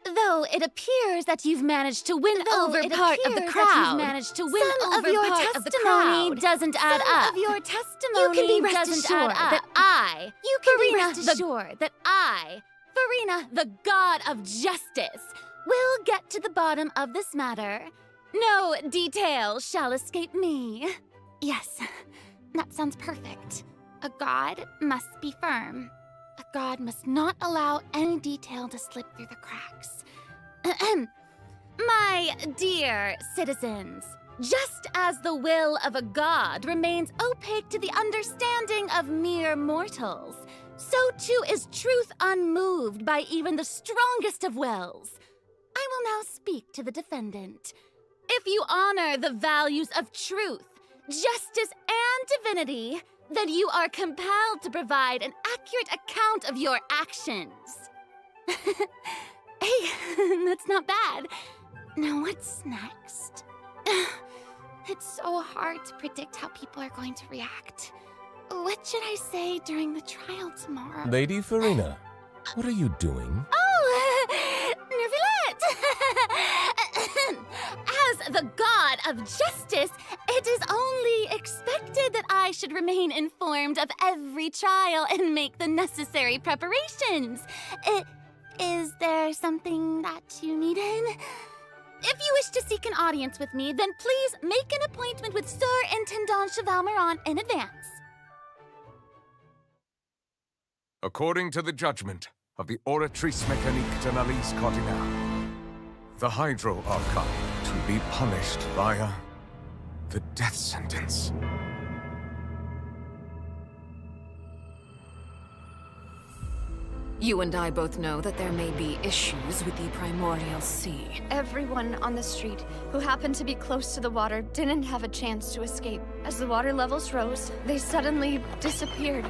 Though it appears that you've managed to win over part of the crowd. Some of your testimony doesn't add up. Some of your testimony you can be rest assured that I, Farina, the god of justice, will get to the bottom of this matter. No detail shall escape me. Yes, that sounds perfect. A god must be firm. A god must not allow any detail to slip through the cracks. My dear citizens, just as the will of a god remains opaque to the understanding of mere mortals, so too is truth unmoved by even the strongest of wills. I will now speak to the defendant. If you honor the values of truth, justice, and divinity, then you are compelled to provide an accurate account of your actions. Hey, that's not bad. Now what's next? It's so hard to predict how people are going to react. What should I say during the trial tomorrow? Lady Farina, what are you doing? Oh, Nervillette! As the god of justice, it is only expected that I should remain informed of every trial and make the necessary preparations. Is there something that you needed? If you wish to seek an audience with me, then please make an appointment with Sir Intendant Chevalmeron in advance. According to the judgment of the Oratrice Mécanique de l'Alice Cardinal, the Hydro Archon to be punished via the death sentence. You and I both know that there may be issues with the Primordial Sea. Everyone on the street who happened to be close to the water didn't have a chance to escape. As the water levels rose, they suddenly disappeared.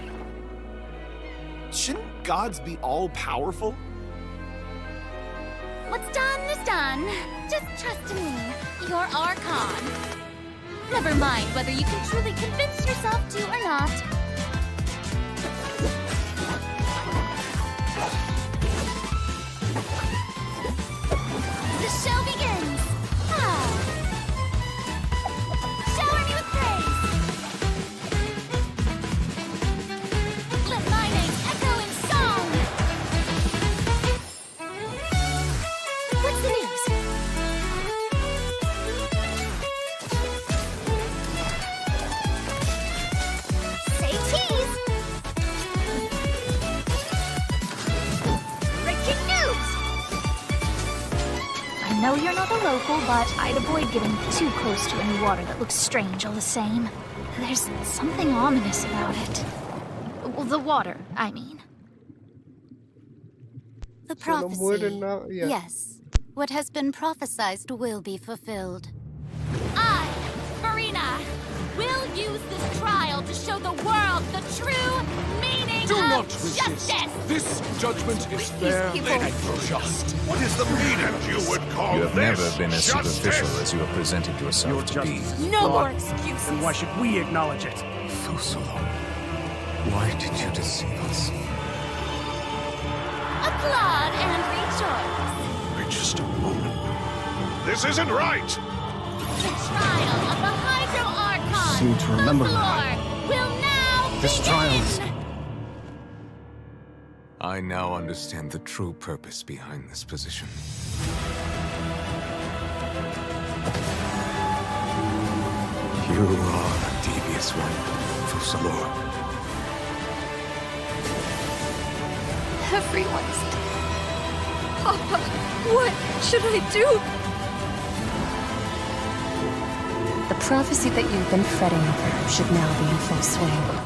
Shouldn't gods be all-powerful? What's done is done. Just trust in me, your Archon. Never mind whether you can truly convince yourself to or not. The show begins! Shower me with praise! Let my name echo in song! What's the news? Say cheese! Breaking news! I know you're not a local, but I'd avoid getting too close to any water that looks strange all the same. There's something ominous about it. Well, the water, I mean. The Se no muere prophecy. nada, ya. Yes. What has been prophesied will be fulfilled. I, Farina, will use this trial to show the world the true meaning Do of not resist. justice! This judgment is fair and just. What is the meaning you would call You have this never been as justice? superficial as you have presented yourself Your to be. justice is No flawed, more excuses. and why should we acknowledge it? Fusolo, why did you deceive us? Applaud and rejoice. Wait just a moment. This isn't right! The trial of the Hydro Archon, Seem to remember Fusolo, will now This begin! trial is... I now understand the true purpose behind this position. You are a devious one, Fusalo. Everyone's dead. Papa, what should I do? The prophecy that you've been fretting over should now be in full swing.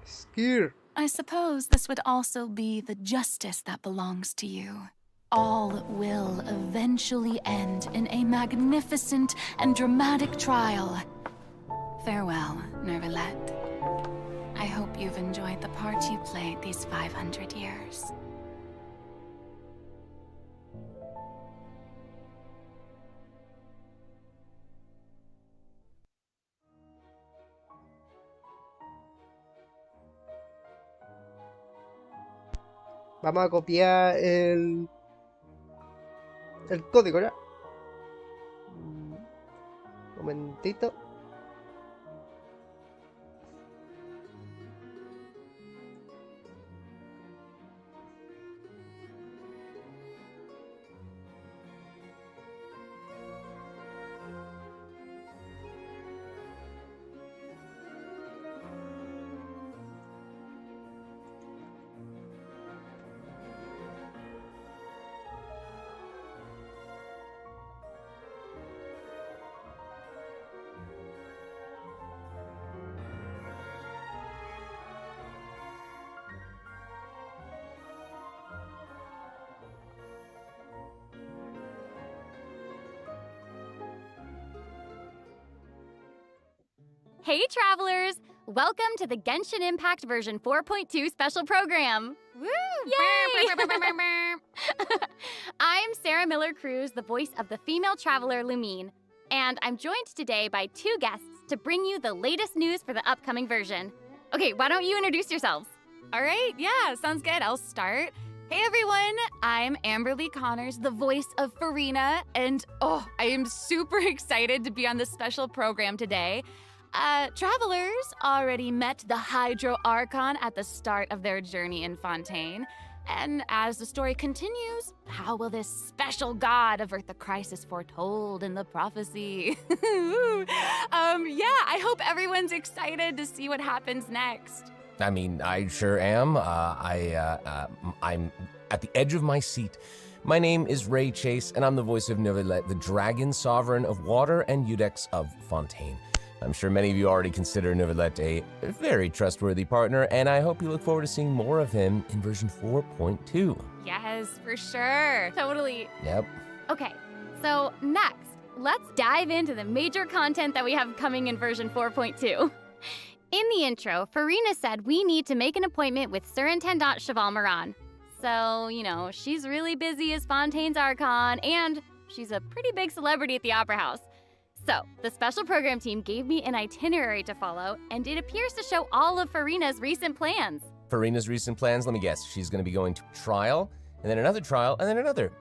Scared. I suppose this would also be the justice that belongs to you. All will eventually end in a magnificent and dramatic trial. Farewell, Nervillette. I hope you've enjoyed the part you played these 500 years. Vamos a copiar el código ya. Un momentito. Hey, travelers! Welcome to the Genshin Impact version 4.2 special program. Woo! Yay! I'm Sarah Miller-Cruz, the voice of the female traveler Lumine, and I'm joined today by two guests to bring you the latest news for the upcoming version. Okay, why don't you introduce yourselves? All right, yeah, sounds good. I'll start. Hey everyone, I'm Amberly Connors, the voice of Farina, and I am super excited to be on this special program today. Travelers already met the Hydro Archon at the start of their journey in Fontaine. And as the story continues, how will this special god avert the crisis foretold in the prophecy? I hope everyone's excited to see what happens next. I mean, I sure am. I'm at the edge of my seat. My name is Ray Chase, and I'm the voice of Neuvillette, the Dragon Sovereign of Water and Eudex of Fontaine. I'm sure many of you already consider Neuvillette a very trustworthy partner, and I hope you look forward to seeing more of him in version 4.2. Yes, for sure. Totally. Yep. Okay, so next, let's dive into the major content that we have coming in version 4.2. In the intro, Farina said we need to make an appointment with Surintendant Cheval Moran. So, she's really busy as Fontaine's Archon, and she's a pretty big celebrity at the Opera House. So, the special program team gave me an itinerary to follow, and it appears to show all of Farina's recent plans. Farina's recent plans? Let me guess. She's going to be going to trial, and then another trial, and then another.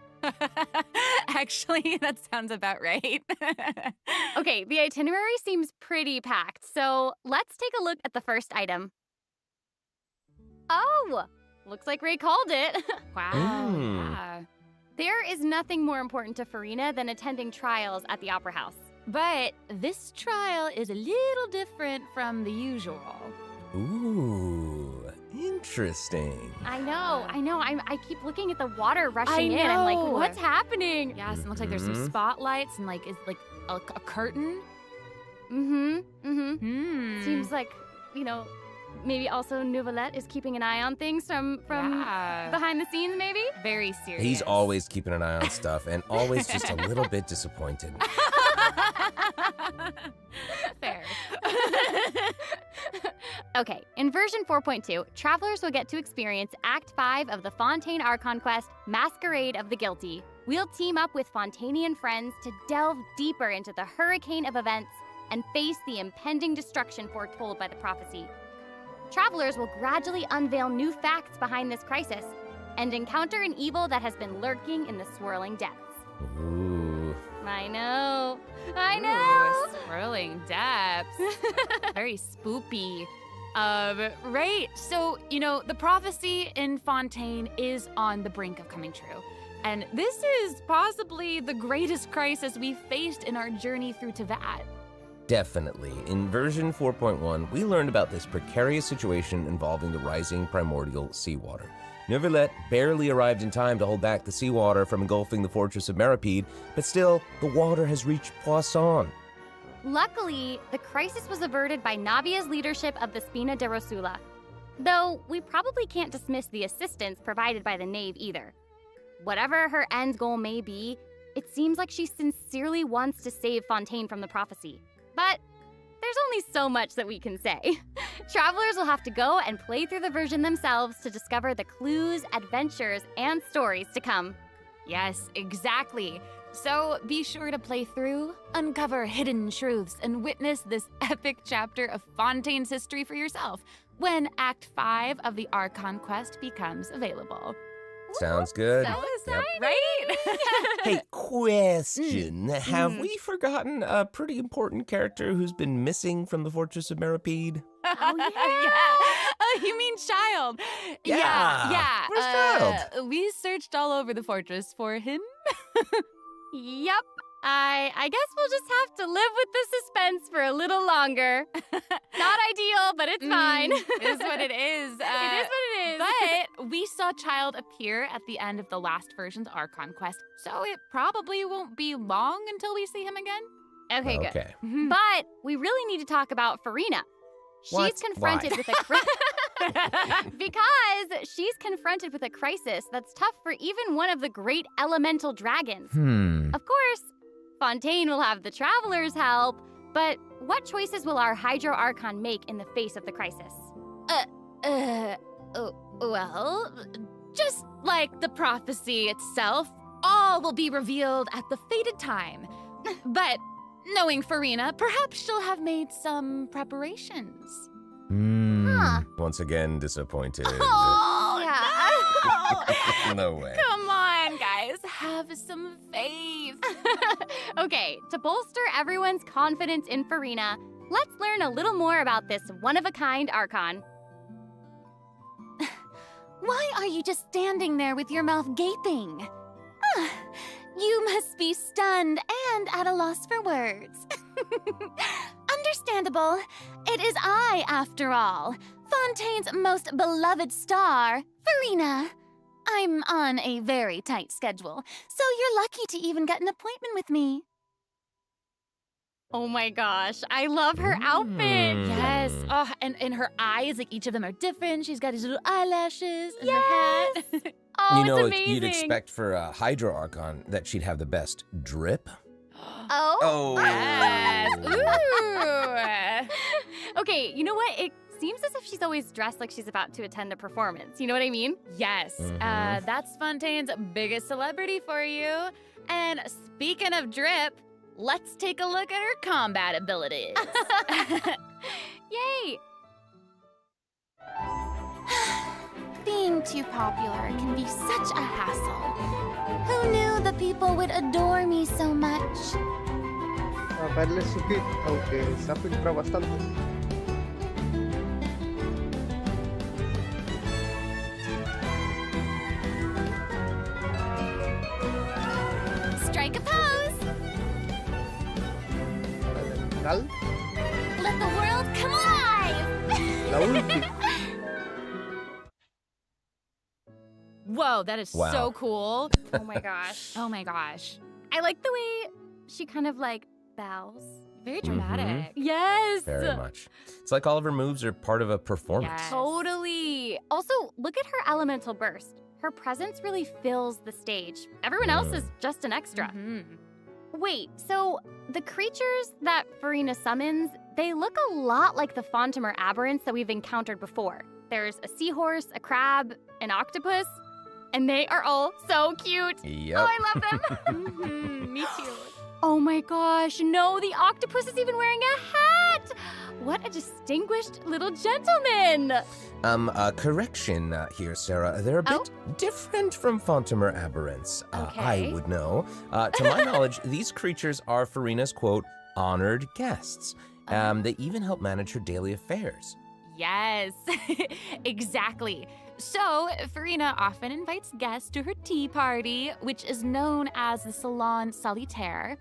Actually, that sounds about right. Okay, the itinerary seems pretty packed, so let's take a look at the first item. Oh, looks like Ray called it. Wow. Yeah. There is nothing more important to Farina than attending trials at the Opera House. But this trial is a little different from the usual. Ooh, interesting. I know. I keep looking at the water rushing in. I'm like, what's happening? Yes, it looks like there's some spotlights and it's like a curtain. Seems like, maybe also Neuvillette is keeping an eye on things from behind the scenes, maybe? Very serious. He's always keeping an eye on stuff and always just a little bit disappointed. Fair. Okay, in version 4.2, travelers will get to experience Act 5 of the Fontaine Archon quest, Masquerade of the Guilty. We'll team up with Fontainian friends to delve deeper into the hurricane of events and face the impending destruction foretold by the prophecy. Travelers will gradually unveil new facts behind this crisis and encounter an evil that has been lurking in the swirling depths. Ooh. I know. Ooh, swirling depths. Very spoopy. Right, so, the prophecy in Fontaine is on the brink of coming true. And this is possibly the greatest crisis we've faced in our journey through Teyvat. Definitely. In version 4.1, we learned about this precarious situation involving the rising primordial seawater. Neuvillette barely arrived in time to hold back the seawater from engulfing the fortress of Meripede, but still, the water has reached Poisson. Luckily, the crisis was averted by Navia's leadership of the Spina de Rosula. Though, we probably can't dismiss the assistance provided by the Knave either. Whatever her end goal may be, it seems like she sincerely wants to save Fontaine from the prophecy. But there's only so much that we can say. Travelers will have to go and play through the version themselves to discover the clues, adventures, and stories to come. Yes, exactly. So be sure to play through, uncover hidden truths, and witness this epic chapter of Fontaine's history for yourself when Act 5 of the Archon quest becomes available. Sounds good. So Yep. right? Hey, question. Have we forgotten a pretty important character who's been missing from the Fortress of Meripede? Oh, yeah. Oh, you mean Child? Yeah. Where's Child? We searched all over the fortress for him. Yep. I guess we'll just have to live with the suspense for a little longer. Not ideal, but it's fine. It is what it is. It is what it is. But we saw Child appear at the end of the last version's Archon quest, so it probably won't be long until we see him again. Okay, good. Okay. But we really need to talk about Farina. What? She's confronted Why? with a because she's confronted with a crisis that's tough for even one of the great elemental dragons. Of course, Fontaine will have the Traveler's help, but what choices will our Hydro Archon make in the face of the crisis? Well, just like the prophecy itself, all will be revealed at the fated time. But knowing Farina, perhaps she'll have made some preparations. Once again, disappointed. Oh, yeah. No way. Come on, guys. Have some faith. Okay, to bolster everyone's confidence in Farina, let's learn a little more about this one-of-a-kind Archon. Why are you just standing there with your mouth gaping? You must be stunned and at a loss for words. Understandable. It is I, after all, Fontaine's most beloved star, Farina. I'm on a very tight schedule, so you're lucky to even get an appointment with me. Oh my gosh, I love her outfit. Yes. Oh, and her eyes, like each of them are different. She's got these little eyelashes and her Yes. hat. Oh, You know, it's amazing. you'd expect for a Hydro Archon that she'd have the best drip. Oh. Yes. Ooh. Okay, you know what? It seems as if she's always dressed like she's about to attend a performance. You know what I mean? Yes. That's Fontaine's biggest celebrity for you. And speaking of drip, let's take a look at her combat abilities. Yay! Being too popular can be such a hassle. Who knew the people would adore me so much? Verle su kit, aunque se ha filtrado bastante. Strike a pose! Elemental. Let the world come alive! La ulti. Whoa, that is Wow. so cool. Oh my gosh. Oh my gosh. I like the way she kind of like bows. Very dramatic. Yes! Very much. It's like all of her moves are part of a performance. Yes. Totally. Also, look at her elemental burst. Her presence really fills the stage. Everyone else is just an extra. Wait, so the creatures that Farina summons, they look a lot like the Fontamer aberrants that we've encountered before. There's a seahorse, a crab, an octopus, and they are all so cute. Yep. Oh, I love them. Me too. Oh my gosh, no, the octopus is even wearing a hat! What a distinguished little gentleman! Correction here, Sarah. They're a bit different from Fontamer aberrants. I would know. To my knowledge, these creatures are Farina's, quote, honored guests. They even help manage her daily affairs. Yes, exactly. So, Farina often invites guests to her tea party, which is known as the Salon Solitaire.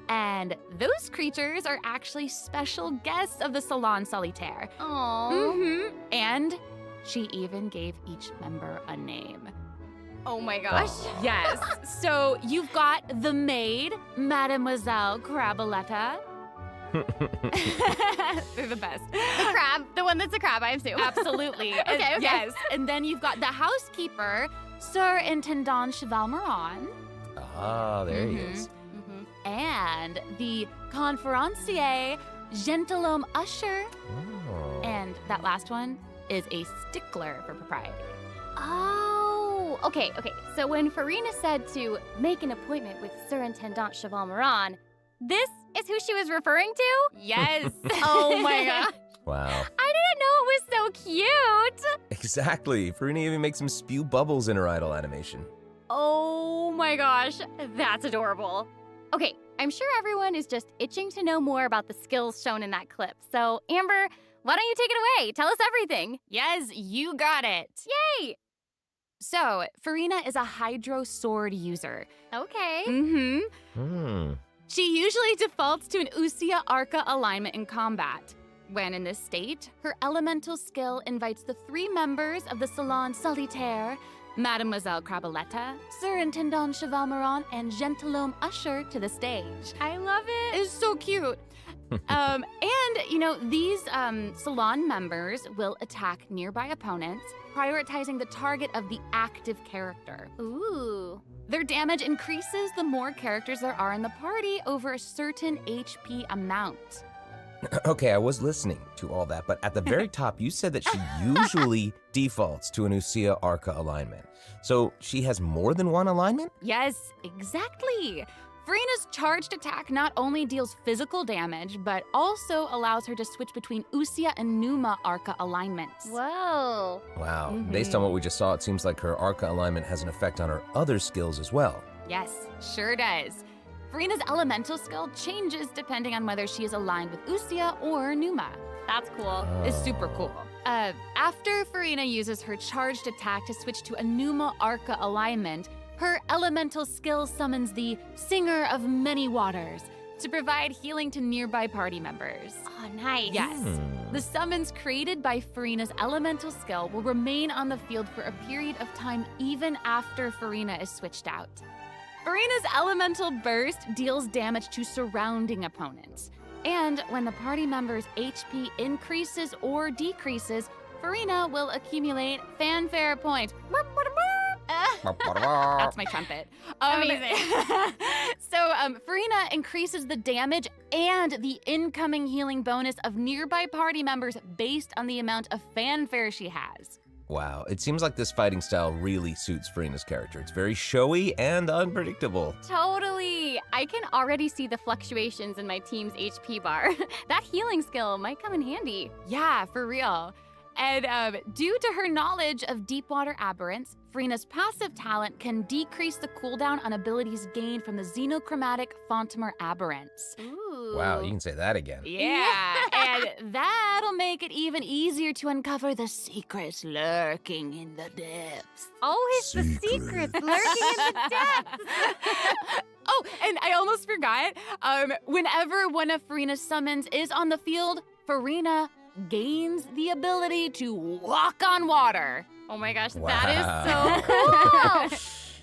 And those creatures are actually special guests of the Salon Solitaire. Aww. And she even gave each member a name. Oh my gosh. Yes. So you've got the maid, Mademoiselle Craboletta. They're the best. The crab, the one that's a crab, I assume. Absolutely. Okay. Yes. And then you've got the housekeeper, Sir Intendant Cheval Moran. Ah, there he is. And the conferencier, Gentilhomme Usher. Oh. And that last one is a stickler for propriety. Oh, okay. So when Farina said to make an appointment with Sir Intendant Cheval Moran, this is who she was referring to? Yes. Oh my gosh. Wow. I didn't know it was so cute! Exactly. Farina even makes him spew bubbles in her idol animation. Oh my gosh, that's adorable. Okay, I'm sure everyone is just itching to know more about the skills shown in that clip. So, Amber, why don't you take it away? Tell us everything. Yes, you got it. Yay! So, Farina is a Hydro Sword user. Okay. She usually defaults to an Usia Arca alignment in combat. When in this state, her elemental skill invites the 3 members of the Salon Solitaire, Mademoiselle Crabaletta, Surintendant Chevalmeron, and Gentilhomme Usher to the stage. I love it. It's so cute. And, these Salon members will attack nearby opponents, prioritizing the target of the active character. Ooh. Their damage increases the more characters there are in the party over a certain HP amount. Okay, I was listening to all that, but at the very top, you said that she usually defaults to an Usia Arca alignment. So she has more than one alignment? Yes, exactly. Farina's charged attack not only deals physical damage, but also allows her to switch between Usia and Numa Arca alignments. Whoa. Wow. Based on what we just saw, it seems like her Arca alignment has an effect on her other skills as well. Yes, sure does. Farina's elemental skill changes depending on whether she is aligned with Usia or Numa. That's cool. It's super cool. After Farina uses her charged attack to switch to a Numa Arca alignment, her elemental skill summons the Singer of Many Waters to provide healing to nearby party members. Oh, nice. Yes. The summons created by Farina's elemental skill will remain on the field for a period of time even after Farina is switched out. Farina's elemental burst deals damage to surrounding opponents. And when the party member's HP increases or decreases, Farina will accumulate fanfare points. That's my trumpet. Amazing. Farina increases the damage and the incoming healing bonus of nearby party members based on the amount of fanfare she has. Wow, it seems like this fighting style really suits Farina's character. It's very showy and unpredictable. Totally. I can already see the fluctuations in my team's HP bar. That healing skill might come in handy. Yeah, for real. And due to her knowledge of Deepwater Aberrants, Farina's passive talent can decrease the cooldown on abilities gained from the xenochromatic Fontamer Aberrants. Ooh. Wow, you can say that again. Yeah, and that'll make it even easier to uncover the secrets lurking in the depths. Always the secrets lurking in the depths. Oh, and I almost forgot. Whenever one of Farina's summons is on the field, Farina gains the ability to walk on water. Oh my gosh, Wow. that is so cool.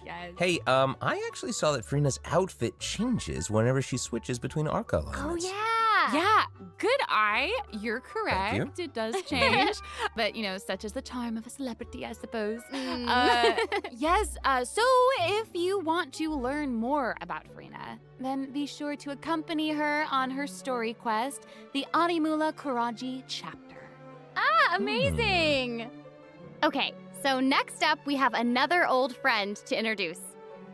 Yes. Hey, I actually saw that Farina's outfit changes whenever she switches between Arca Oh alignments. yeah. Yeah, good eye. You're correct. Thank you. It does change. But, such is the charm of a celebrity, I suppose. Yes, so if you want to learn more about Farina, then be sure to accompany her on her story quest, the Animula Kuraji chapter. Ah, amazing. Okay, so next up we have another old friend to introduce.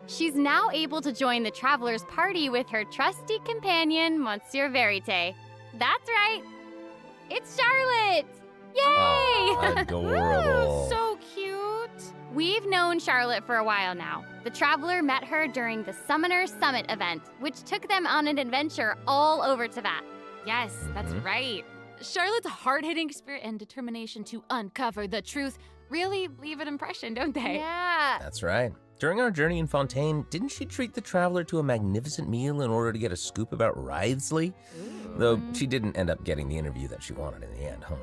She's now able to join the traveler's party with her trusty companion, Monsieur Verite. That's right. It's Charlotte! Yay! Oh, adorable. So cute. We've known Charlotte for a while now. The traveler met her during the Summoner Summit event, which took them on an adventure all over Teyvat. Yes, that's right. Charlotte's hard-hitting spirit and determination to uncover the truth really leave an impression, don't they? Yeah. That's right. During our journey in Fontaine, didn't she treat the traveler to a magnificent meal in order to get a scoop about Wriothesley? Though she didn't end up getting the interview that she wanted in the end, huh?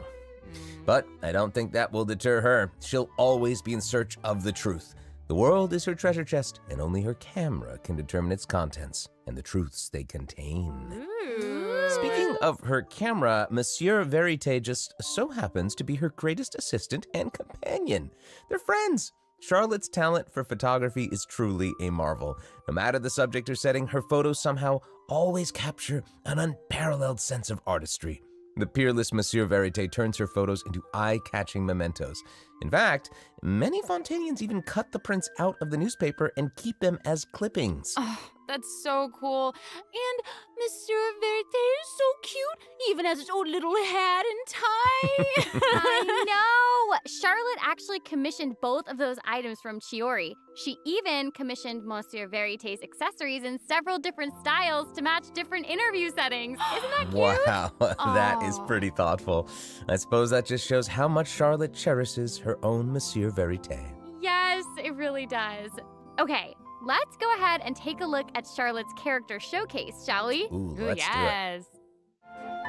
But I don't think that will deter her. She'll always be in search of the truth. The world is her treasure chest, and only her camera can determine its contents and the truths they contain. Speaking of her camera, Monsieur Verite just so happens to be her greatest assistant and companion. They're friends. Charlotte's talent for photography is truly a marvel. No matter the subject or setting, her photos somehow always capture an unparalleled sense of artistry. The peerless Monsieur Verite turns her photos into eye-catching mementos. In fact, many Fontainians even cut the prints out of the newspaper and keep them as clippings. Oh, That's so cool. And Monsieur Verite is so cute, even has his own little hat and tie. I know! Charlotte actually commissioned both of those items from Chiori. She even commissioned Monsieur Verite's accessories in several different styles to match different interview settings. Isn't that cute? Wow, that is pretty thoughtful. I suppose that just shows how much Charlotte cherishes her own Monsieur Verite. Yes, it really does. Okay, let's go ahead and take a look at Charlotte's character showcase, shall we? Ooh, let's do it.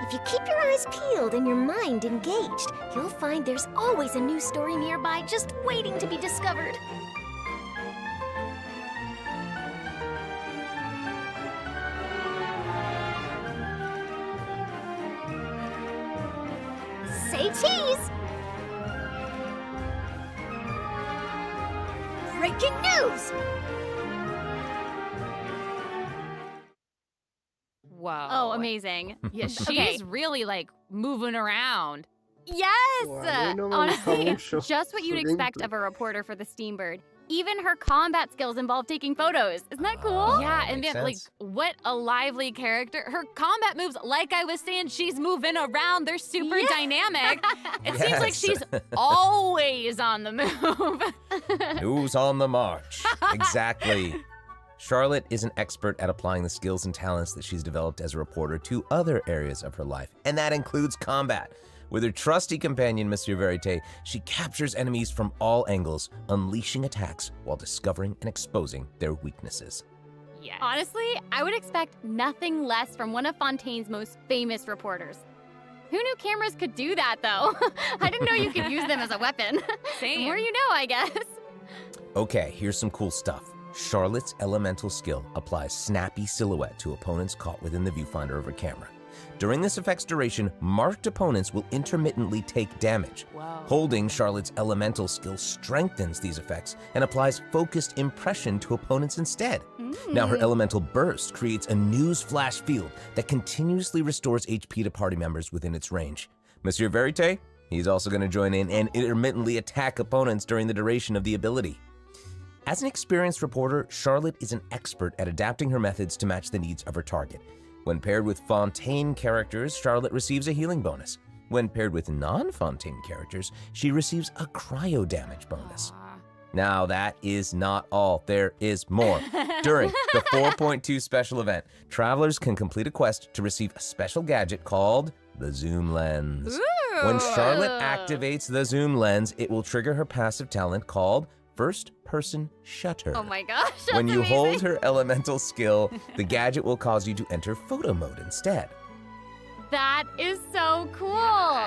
If you keep your eyes peeled and your mind engaged, you'll find there's always a new story nearby just waiting to be discovered. Say cheese! Breaking news! Whoa. Oh, amazing. Yeah, she's Okay. really like moving around. Yes! Wow, a mí no me Honestly, gusta mucho just what you'd su expect gameplay. of a reporter for the Steambird. Even her combat skills involve taking photos. Isn't that cool? Yeah, and makes then, like, sense. what a lively character. Her combat moves, like I was saying, she's moving around. They're super dynamic. It seems like Yes. she's always on the move. Who's on the march? Exactly. Charlotte is an expert at applying the skills and talents that she's developed as a reporter to other areas of her life, and that includes combat. With her trusty companion, Monsieur Verite, she captures enemies from all angles, unleashing attacks while discovering and exposing their weaknesses. Yes. Honestly, I would expect nothing less from one of Fontaine's most famous reporters. Who knew cameras could do that, though? I didn't know you could use them as a weapon. Same. The more you know, I guess. Okay, here's some cool stuff. Charlotte's elemental skill applies snappy silhouette to opponents caught within the viewfinder of her camera. During this effect's duration, marked opponents will intermittently take damage. Wow. Holding Charlotte's elemental skill strengthens these effects and applies focused impression to opponents instead. Now her elemental burst creates a news flash field that continuously restores HP to party members within its range. Monsieur Verite, he's also going to join in and intermittently attack opponents during the duration of the ability. As an experienced reporter, Charlotte is an expert at adapting her methods to match the needs of her target. When paired with Fontaine characters, Charlotte receives a healing bonus. When paired with non-Fontaine characters, she receives a cryo damage bonus. Now that is not all, there is more. During the 4.2 special event, travelers can complete a quest to receive a special gadget called the Zoom Lens. When Charlotte activates the Zoom Lens, it will trigger her passive talent called First Person Shutter. Oh my gosh, that's When you amazing. hold her elemental skill, the gadget will cause you to enter photo mode instead. That is so cool.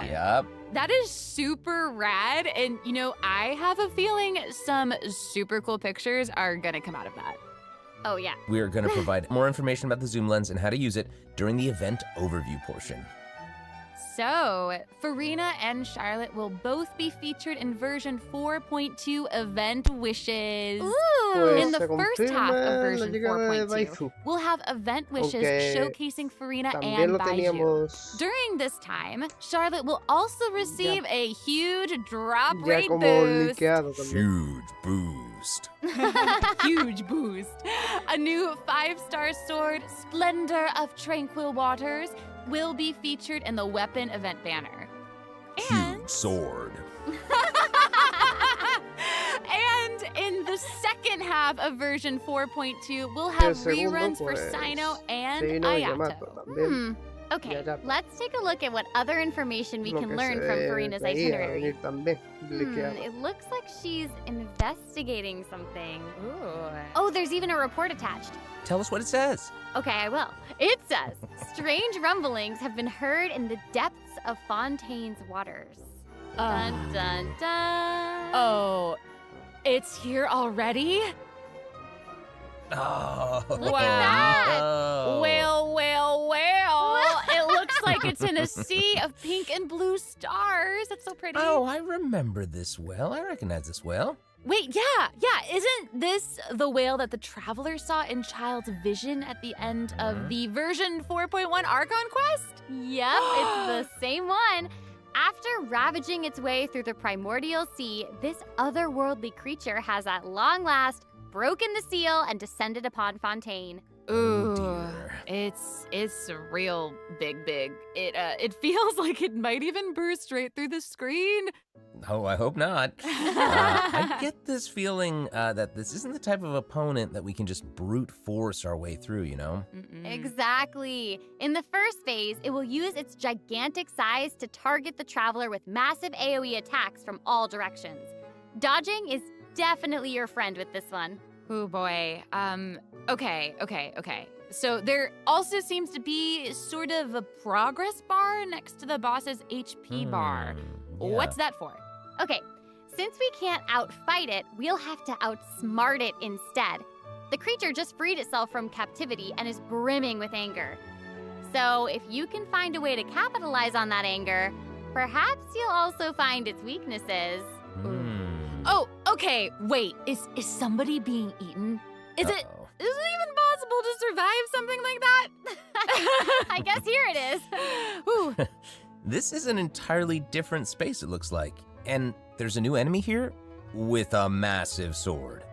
Yep. That is super rad. And, you know, I have a feeling some super cool pictures are going to come out of that. Oh, yeah. We are going to provide more information about the Zoom Lens and how to use it during the event overview portion. So, Farina and Charlotte will both be featured in version 4.2 Event Wishes. Pues In the se first half confirma of la version llegada de 4.2, Waifu. we'll have Event Wishes Aunque showcasing Farina También and lo Baiju. teníamos During this time, Charlotte will also receive a huge drop ya rate como boost. liqueado también. Huge boost. Huge boost. A new 5-star sword, Splendor of Tranquil Waters, will be featured in the weapon event banner. Huge sword. And in the second half of version 4.2, we'll have El segundo, reruns for pues, Sino and Sino y Ayato. Yamato también. Okay, Ayato. let's take a look at what other information we Lo can que learn se from Farina's veía itinerary. venir también, liqueado. It looks like she's investigating something. Oh, there's even a report attached. Tell us what it says. Okay, I will. It says, strange rumblings have been heard in the depths of Fontaine's waters. Dun, dun, dun. Oh, it's here already? Oh, Look at that. no. Well. It looks like it's in a sea of pink and blue stars. That's so pretty. Oh, I remember this well. I recognize this well. Wait, yeah. Isn't this the whale that the traveler saw in Child's vision at the end of the version 4.1 Archon quest? Yep, it's the same one. After ravaging its way through the primordial sea, this otherworldly creature has at long last broken the seal and descended upon Fontaine. Ooh, dear. it's real big. It feels like it might even burst right through the screen. Oh, I hope not. I get this feeling that this isn't the type of opponent that we can just brute force our way through, you know? Exactly. In the first phase, it will use its gigantic size to target the traveler with massive AoE attacks from all directions. Dodging is definitely your friend with this one. Oh boy. Okay. So there also seems to be sort of a progress bar next to the boss's HP bar. Yeah. What's that for? Okay, since we can't outfight it, we'll have to outsmart it instead. The creature just freed itself from captivity and is brimming with anger. So if you can find a way to capitalize on that anger, perhaps you'll also find its weaknesses. Oh, okay, wait. Is somebody being eaten? Is it even possible to survive something like that? I guess here it is. Ooh. This is an entirely different space, it looks like. And there's a new enemy here with a massive sword.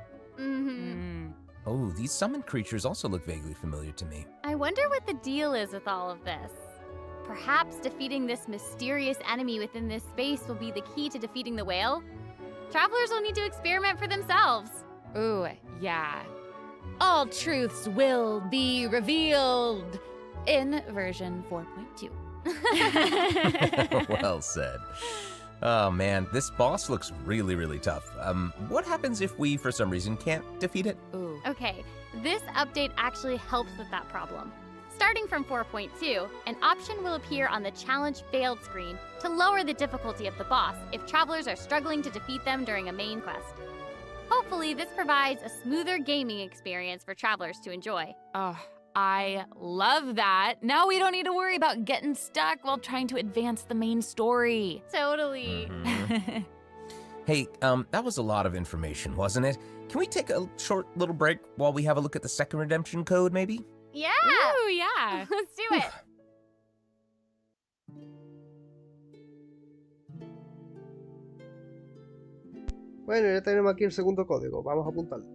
Oh, these summoned creatures also look vaguely familiar to me. I wonder what the deal is with all of this. Perhaps defeating this mysterious enemy within this space will be the key to defeating the whale? Travelers will need to experiment for themselves. Ooh, yeah. All truths will be revealed in version 4.2. Well said. Oh man, this boss looks really tough. What happens if we, for some reason, can't defeat it? Ooh. Okay, this update actually helps with that problem. Starting from 4.2, an option will appear on the Challenge Failed screen to lower the difficulty of the boss if travelers are struggling to defeat them during a main quest. Hopefully, this provides a smoother gaming experience for travelers to enjoy. Oh, I love that. Now we don't need to worry about getting stuck while trying to advance the main story. Totally. Hey, that was a lot of information, wasn't it? Can we take a short little break while we have a look at the second redemption code, maybe? Yeah! Ooh, yeah. Let's do it. Bueno, ya tenemos aquí el segundo código. Vamos a apuntarlo.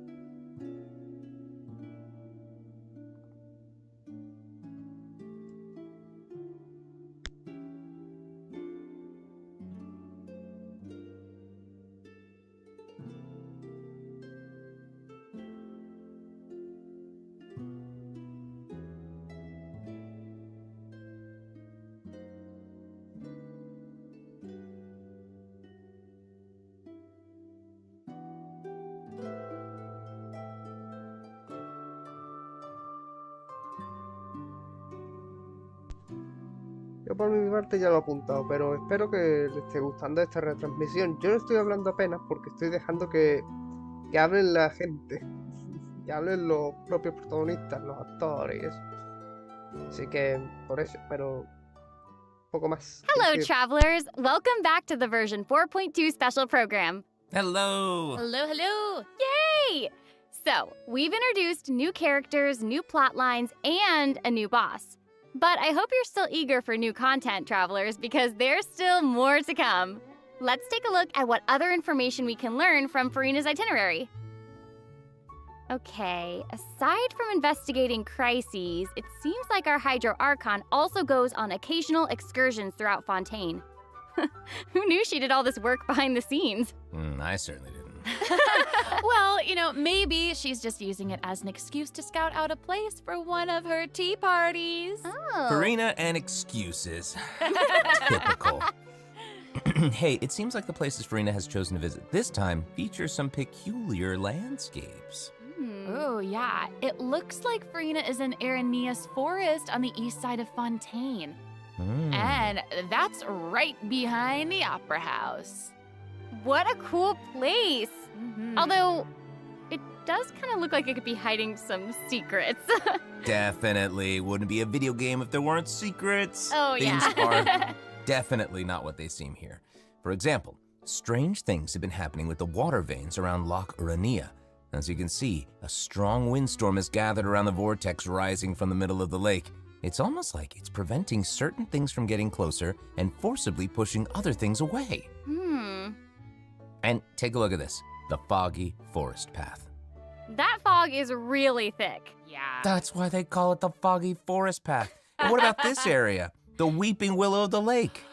Yo por mi parte ya lo he apuntado, pero espero que les esté gustando esta retransmisión. Yo no estoy hablando apenas porque estoy dejando que hablen la gente, que hablen los propios protagonistas, los actores y eso. Así que por eso, pero poco más. Hello, travelers. Welcome back to the version 4.2 special program. Hello. Hello. Yay! So, we've introduced new characters, new plot lines, and a new boss. But I hope you're still eager for new content, travelers, because there's still more to come. Let's take a look at what other information we can learn from Farina's itinerary. Okay, aside from investigating crises, it seems like our Hydro Archon also goes on occasional excursions throughout Fontaine. Who knew she did all this work behind the scenes? I certainly didn't. Well, maybe she's just using it as an excuse to scout out a place for one of her tea parties. Oh. Farina and excuses. Typical. Hey, it seems like the places Farina has chosen to visit this time feature some peculiar landscapes. Oh, yeah. It looks like Farina is in Aranea's forest on the east side of Fontaine. And that's right behind the Opera House. What a cool place! Although, it does kind of look like it could be hiding some secrets. Definitely. Wouldn't be a video game if there weren't secrets. Oh, Things yeah. are definitely not what they seem here. For example, strange things have been happening with the water veins around Loch Urania. As you can see, a strong windstorm has gathered around the vortex rising from the middle of the lake. It's almost like it's preventing certain things from getting closer and forcibly pushing other things away. And take a look at this, the foggy forest path. That fog is really thick. Yeah. That's why they call it the foggy forest path. And what about this area? The weeping willow of the lake.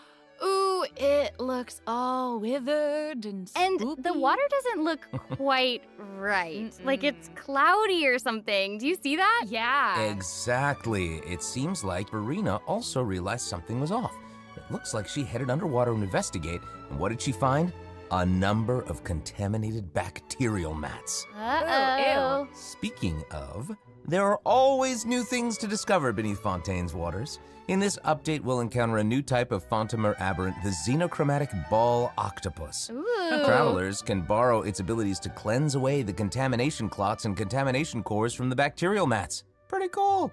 Ooh, it looks all withered and And spoopy. the water doesn't look quite right. Like it's cloudy or something. Do you see that? Yeah. Exactly. It seems like Verena also realized something was off. It looks like she headed underwater to investigate. And what did she find? A number of contaminated bacterial mats. Uh-oh. Speaking of, there are always new things to discover beneath Fontaine's waters. In this update, we'll encounter a new type of Fontamer aberrant, the xenochromatic ball octopus. Ooh. Travelers can borrow its abilities to cleanse away the contamination clots and contamination cores from the bacterial mats. Pretty cool.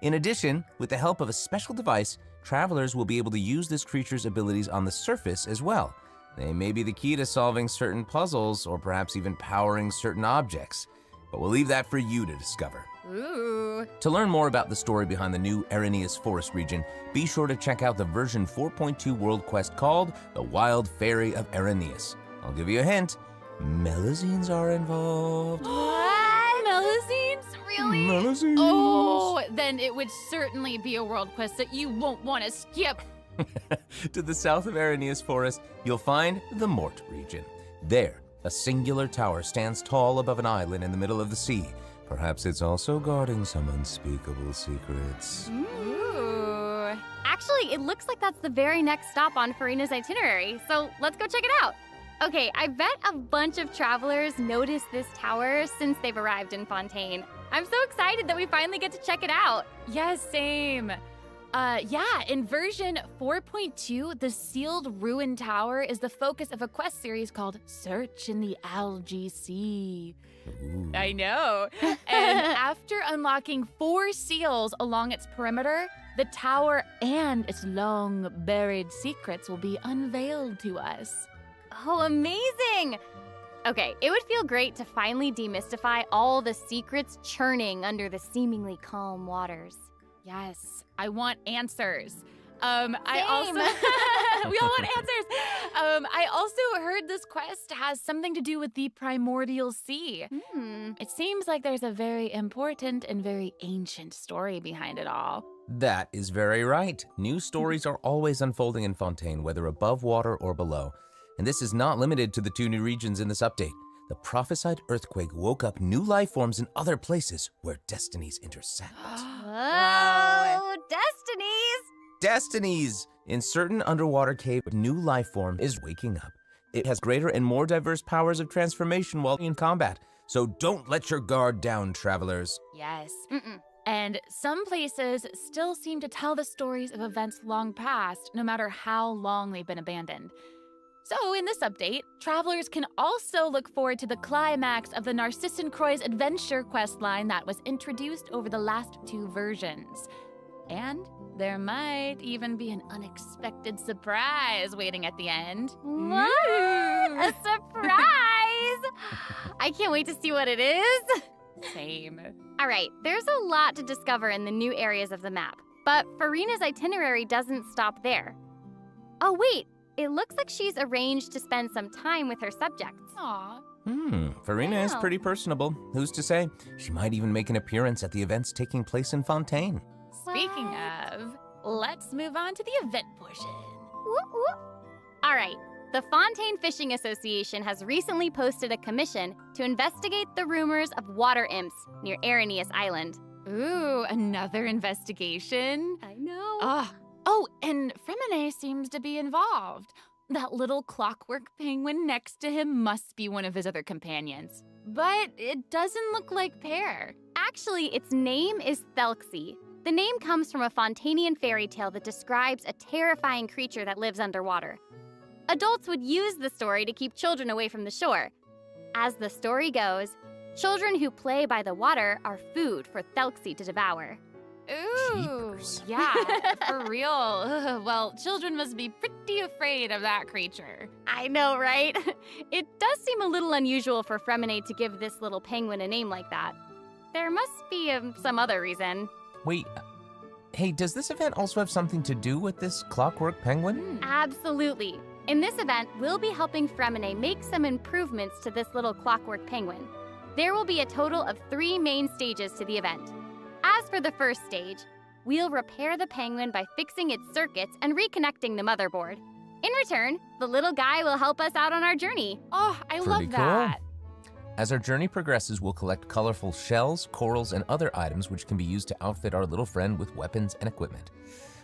In addition, with the help of a special device, travelers will be able to use this creature's abilities on the surface as well. They may be the key to solving certain puzzles or perhaps even powering certain objects. But we'll leave that for you to discover. Ooh. To learn more about the story behind the new Arrhenius Forest region, be sure to check out the version 4.2 world quest called The Wild Fairy of Arrhenius. I'll give you a hint. Melazines are involved. What? Melazines? Really? Melazines. Oh, then it would certainly be a world quest that you won't want to skip. To the south of Arrhenius Forest, you'll find the Mort region. There, a singular tower stands tall above an island in the middle of the sea. Perhaps it's also guarding some unspeakable secrets. Ooh. Actually, it looks like that's the very next stop on Farina's itinerary, so let's go check it out. Okay, I bet a bunch of travelers noticed this tower since they've arrived in Fontaine. I'm so excited that we finally get to check it out. Yes, same. Yeah, in version 4.2, the sealed ruin tower is the focus of a quest series called Search in the Algae Sea. Ooh. I know. And after unlocking 4 seals along its perimeter, the tower and its long buried secrets will be unveiled to us. Oh, amazing! Okay, it would feel great to finally demystify all the secrets churning under the seemingly calm waters. Yes, I want answers. I also we all want answers. I also heard this quest has something to do with the primordial sea. It seems like there's a very important and very ancient story behind it all. That is very right. New stories are always unfolding in Fontaine, whether above water or below. And this is not limited to the 2 new regions in this update. The prophesied earthquake woke up new life forms in other places where destinies intersect. Oh, destinies! Destinies! In certain underwater cave, a new life form is waking up. It has greater and more diverse powers of transformation while in combat. So don't let your guard down, travelers. Yes. And some places still seem to tell the stories of events long past, no matter how long they've been abandoned. So in this update, travelers can also look forward to the climax of the Narcissan Croix's adventure questline that was introduced over the last 2 versions. And there might even be an unexpected surprise waiting at the end. What? A surprise! I can't wait to see what it is. Same. All right, there's a lot to discover in the new areas of the map, but Farina's itinerary doesn't stop there. Oh, wait. It looks like she's arranged to spend some time with her subjects. Aw. Farina is pretty personable. Who's to say? She might even make an appearance at the events taking place in Fontaine. Speaking of, let's move on to the event portion. Whoop, whoop. All right. The Fontaine Fishing Association has recently posted a commission to investigate the rumors of water imps near Arrhenius Island. Ooh, another investigation? I know. Oh, and Fremine seems to be involved. That little clockwork penguin next to him must be one of his other companions. But it doesn't look like Pear. Actually, its name is Thelxie. The name comes from a Fontainian fairy tale that describes a terrifying creature that lives underwater. Adults would use the story to keep children away from the shore. As the story goes, children who play by the water are food for Thelxie to devour. Ooh, Jeepers. Yeah, for real. Well, children must be pretty afraid of that creature. I know, right? It does seem a little unusual for Fremine to give this little penguin a name like that. There must be some other reason. Wait, hey, does this event also have something to do with this clockwork penguin? Absolutely. In this event, we'll be helping Fremine make some improvements to this little clockwork penguin. There will be a total of 3 main stages to the event. As for the first stage, we'll repair the penguin by fixing its circuits and reconnecting the motherboard. In return, the little guy will help us out on our journey. Oh, I Pretty love that. As our journey progresses, we'll collect colorful shells, corals, and other items which can be used to outfit our little friend with weapons and equipment.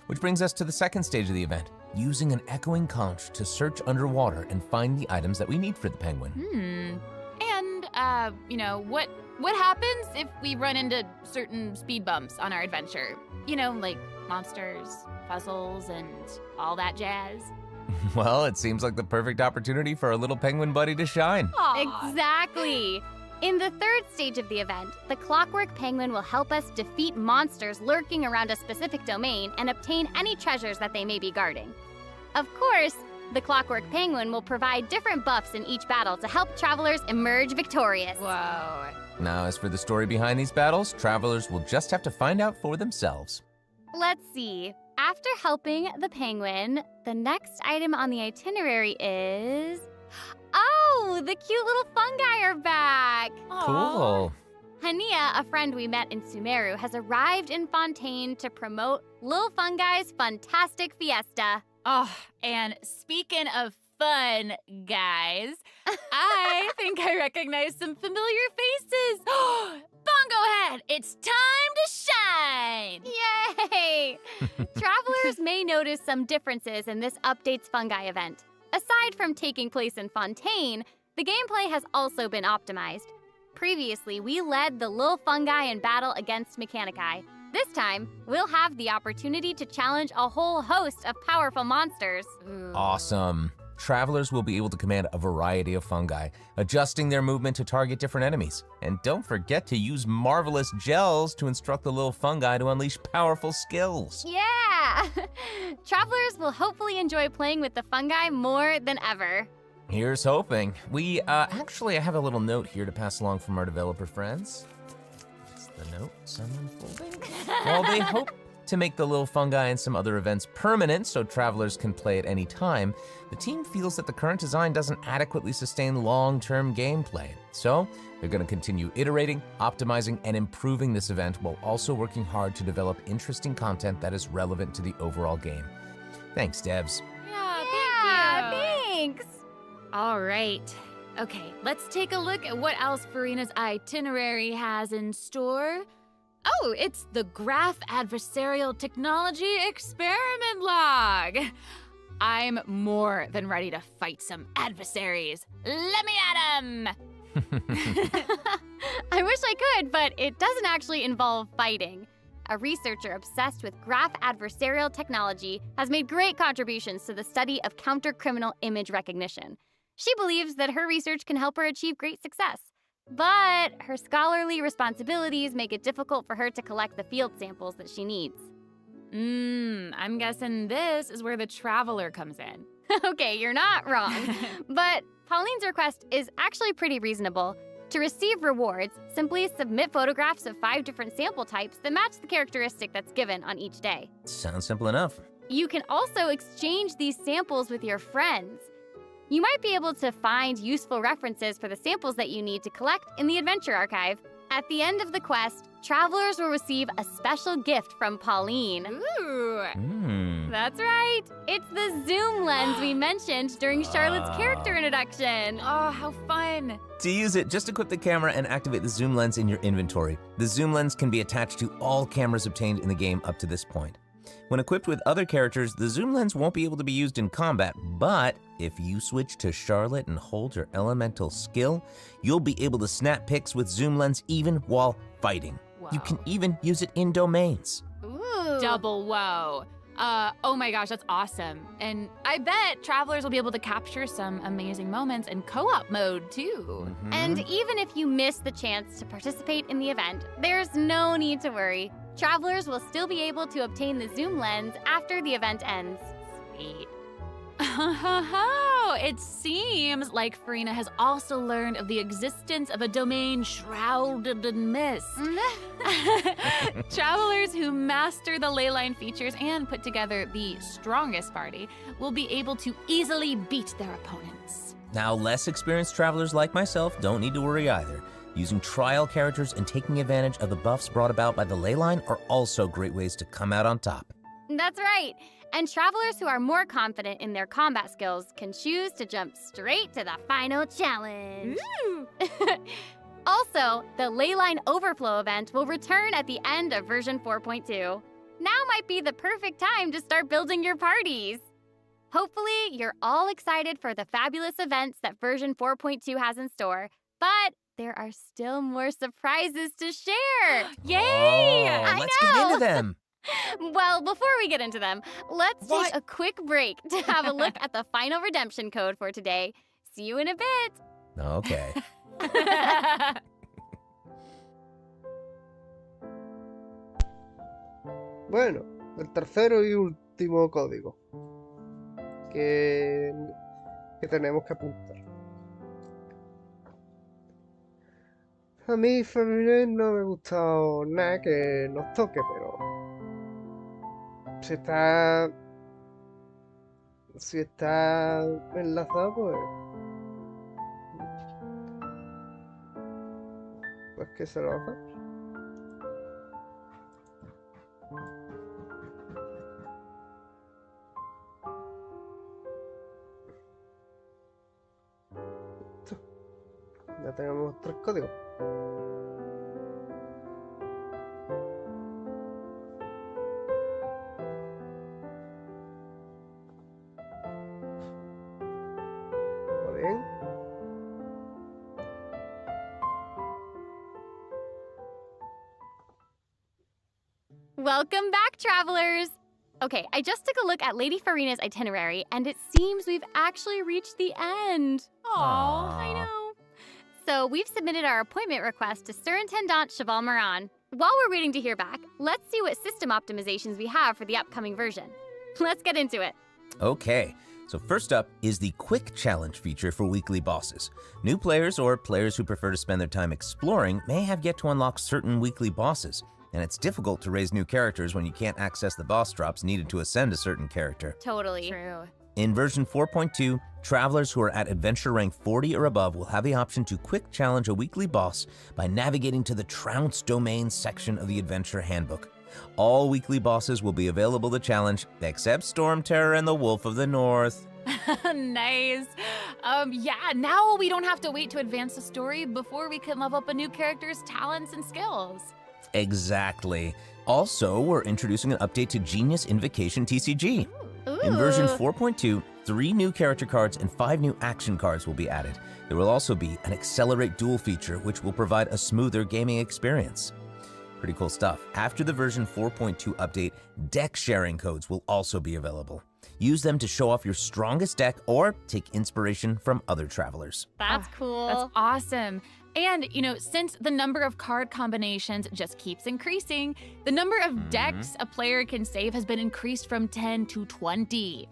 Which brings us to the second stage of the event, using an echoing conch to search underwater and find the items that we need for the penguin. And, what happens if we run into certain speed bumps on our adventure? Like monsters, puzzles, and all that jazz. Well, it seems like the perfect opportunity for our little penguin buddy to shine. Aww. Exactly. In the third stage of the event, the Clockwork Penguin will help us defeat monsters lurking around a specific domain and obtain any treasures that they may be guarding. Of course, the Clockwork Penguin will provide different buffs in each battle to help travelers emerge victorious. Whoa. Now, as for the story behind these battles, travelers will just have to find out for themselves. Let's see. After helping the penguin, the next item on the itinerary is... Oh, the cute little fungi are back! Cool. Hania, a friend we met in Sumeru, has arrived in Fontaine to promote Lil Fungi's Fantastic Fiesta. Oh, and speaking of fun, guys, I think I recognize some familiar faces. Bongo Head, it's time to shine! Yay! Travelers may notice some differences in this update's fungi event. Aside from taking place in Fontaine, the gameplay has also been optimized. Previously, we led the Lil Fungi in battle against Mechanici. This time, we'll have the opportunity to challenge a whole host of powerful monsters. Awesome. Travelers will be able to command a variety of fungi, adjusting their movement to target different enemies. And don't forget to use marvelous gels to instruct the little fungi to unleash powerful skills. Yeah! Travelers will hopefully enjoy playing with the fungi more than ever. Here's hoping. I have a little note here to pass along from our developer friends. That's the note, some unfolding. While they hope to make the little fungi and some other events permanent so travelers can play at any time, the team feels that the current design doesn't adequately sustain long-term gameplay. So they're going to continue iterating, optimizing, and improving this event while also working hard to develop interesting content that is relevant to the overall game. Thanks, devs. Yeah, Thanks! All right. Okay, let's take a look at what else Farina's itinerary has in store. Oh, it's the Graph Adversarial Technology Experiment Log. I'm more than ready to fight some adversaries. Let me at 'em! I wish I could, but it doesn't actually involve fighting. A researcher obsessed with graph adversarial technology has made great contributions to the study of counter-criminal image recognition. She believes that her research can help her achieve great success. But her scholarly responsibilities make it difficult for her to collect the field samples that she needs. I'm guessing this is where the traveler comes in. Okay, you're not wrong. But Pauline's request is actually pretty reasonable. To receive rewards, simply submit photographs of 5 different sample types that match the characteristic that's given on each day. Sounds simple enough. You can also exchange these samples with your friends. You might be able to find useful references for the samples that you need to collect in the Adventure Archive. At the end of the quest, travelers will receive a special gift from Pauline. Ooh. That's right. It's the zoom lens we mentioned during Charlotte's character introduction. Oh, how fun. To use it, just equip the camera and activate the zoom lens in your inventory. The zoom lens can be attached to all cameras obtained in the game up to this point. When equipped with other characters, the zoom lens won't be able to be used in combat, but if you switch to Charlotte and hold your elemental skill, you'll be able to snap pics with zoom lens even while fighting. Whoa. You can even use it in domains. Ooh. Double whoa. Oh my gosh, that's awesome. And I bet travelers will be able to capture some amazing moments in co-op mode too. And even if you miss the chance to participate in the event, there's no need to worry. Travelers will still be able to obtain the zoom lens after the event ends. Sweet. It seems like Farina has also learned of the existence of a domain shrouded in mist. Travelers who master the leyline features and put together the strongest party will be able to easily beat their opponents. Now, less experienced travelers like myself don't need to worry either. Using trial characters and taking advantage of the buffs brought about by the leyline are also great ways to come out on top. That's right. And travelers who are more confident in their combat skills can choose to jump straight to the final challenge. Also, the Leyline Overflow event will return at the end of version 4.2. Now might be the perfect time to start building your parties. Hopefully, you're all excited for the fabulous events that version 4.2 has in store, but there are still more surprises to share. Yay! Oh, let's get into them. Well, before we get into them, let's take a quick break to have a look at the final redemption code for today. See you in a bit. Okay. Bueno, el tercero y último código que tenemos que apuntar. A mí femenino no me ha gustado nada que nos toque, pero si está enlazado, pues que se lo haga. Ya tenemos 3 códigos. Muy bien. Welcome back, travelers! Okay, I just took a look at Lady Farina's itinerary, and it seems we've actually reached the end. Aw, I know. So we've submitted our appointment request to Surintendant Cheval Moran. While we're waiting to hear back, let's see what system optimizations we have for the upcoming version. Let's get into it. Okay, so first up is the Quick Challenge feature for weekly bosses. New players or players who prefer to spend their time exploring may have yet to unlock certain weekly bosses, and it's difficult to raise new characters when you can't access the boss drops needed to ascend a certain character. Totally. True. In version 4.2, travelers who are at adventure rank 40 or above will have the option to quick challenge a weekly boss by navigating to the Trounce Domain section of the Adventure Handbook. All weekly bosses will be available to challenge, except Storm Terror and the Wolf of the North. Nice. Yeah, now we don't have to wait to advance the story before we can level up a new character's talents and skills. Exactly. Also, we're introducing an update to Genius Invocation TCG. Ooh. In version 4.2, 3 new character cards and 5 new action cards will be added. There will also be an Accelerate Duel feature, which will provide a smoother gaming experience. Pretty cool stuff. After the version 4.2 update, deck sharing codes will also be available. Use them to show off your strongest deck or take inspiration from other travelers. That's cool. That's awesome. And, since the number of card combinations just keeps increasing, the number of decks a player can save has been increased from 10 to 20.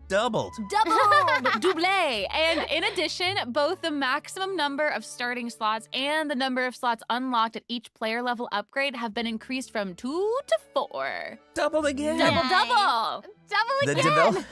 Doubled. Double! And in addition, both the maximum number of starting slots and the number of slots unlocked at each player level upgrade have been increased from 2 to 4. Doubled again. Double! Double again!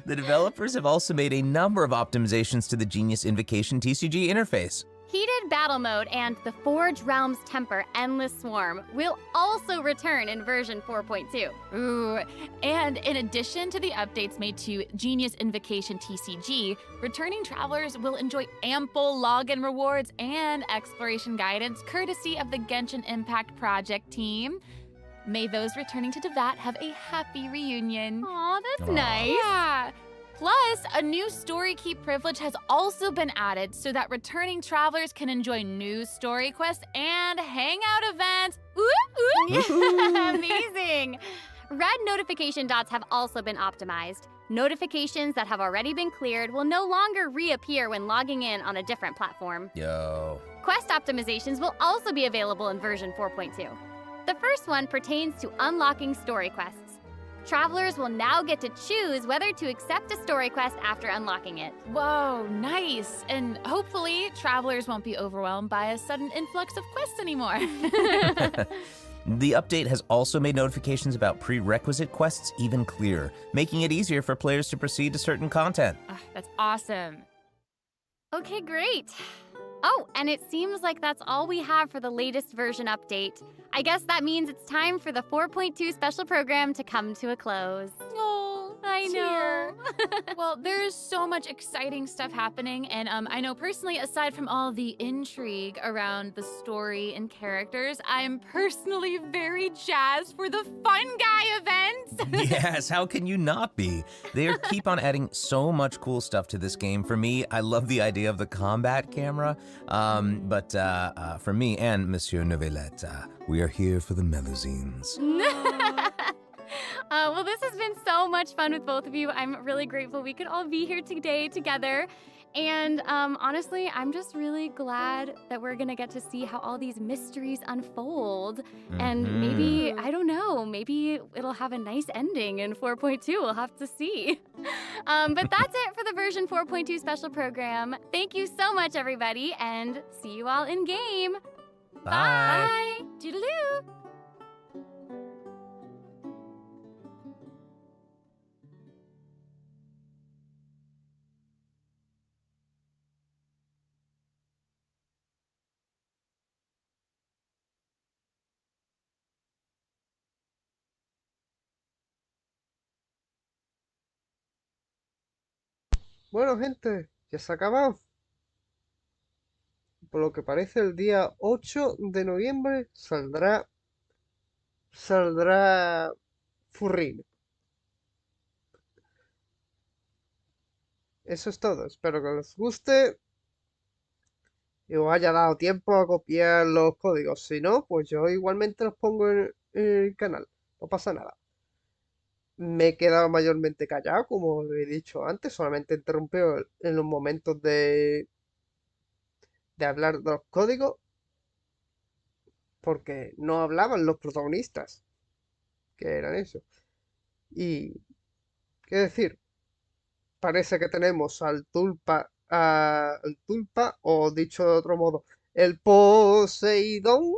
The developers have also made a number of optimizations to the Genius Invocation TCG interface. Heated Battle Mode and the Forge Realms Temper Endless Swarm will also return in version 4.2. Ooh, and in addition to the updates made to Genius Invocation TCG, returning travelers will enjoy ample login rewards and exploration guidance courtesy of the Genshin Impact project team. May those returning to Devat have a happy reunion. Aw, that's nice. Yeah. Plus, a new story key privilege has also been added so that returning travelers can enjoy new story quests and hangout events. Amazing! Red notification dots have also been optimized. Notifications that have already been cleared will no longer reappear when logging in on a different platform. Yo. Quest optimizations will also be available in version 4.2. The first one pertains to unlocking story quests. Travelers will now get to choose whether to accept a story quest after unlocking it. Whoa, nice. And hopefully, travelers won't be overwhelmed by a sudden influx of quests anymore. The update has also made notifications about prerequisite quests even clearer, making it easier for players to proceed to certain content. That's awesome. Okay, great. Oh, and it seems like that's all we have for the latest version update. I guess that means it's time for the 4.2 special program to come to a close. Oh, I know. Well, there's so much exciting stuff happening, and I know personally, aside from all the intrigue around the story and characters, I'm personally very jazzed for the Fun Guy event. Yes, how can you not be? They keep on adding so much cool stuff to this game. For me, I love the idea of the combat camera, but for me and Monsieur Novelette, we are here for the melusines. Well, this has been so much fun with both of you. I'm really grateful we could all be here today together. And honestly, I'm just really glad that we're going to get to see how all these mysteries unfold. And maybe, I don't know, maybe it'll have a nice ending in 4.2. We'll have to see. But that's it for the version 4.2 special program. Thank you so much, everybody, and see you all in game. Bye. Bye. Toodaloo. Bueno, gente, ya se ha acabado. Por lo que parece, el día 8 de noviembre saldrá Furrine. Eso es todo. Espero que les guste y os haya dado tiempo a copiar los códigos. Si no, pues yo igualmente los pongo en el canal. No pasa nada. Me he quedado mayormente callado, como he dicho antes. Solamente he interrumpido en los momentos de hablar de los códigos. Porque no hablaban los protagonistas. Que eran eso. Y, ¿qué decir? Parece que tenemos al Tulpa, o dicho de otro modo, el Poseidón.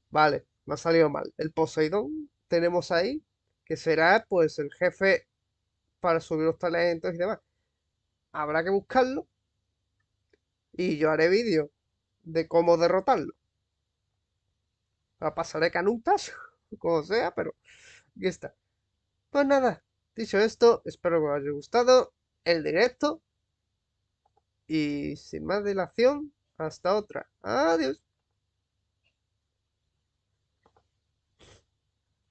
Vale, me ha salido mal. El Poseidón tenemos ahí, que será pues el jefe para subir los talentos y demás. Habrá que buscarlo y yo haré vídeo de cómo derrotarlo. La pasaré canutas, como sea, pero aquí está. Pues nada, dicho esto, espero que os haya gustado el directo. Y sin más dilación, hasta otra. Adiós.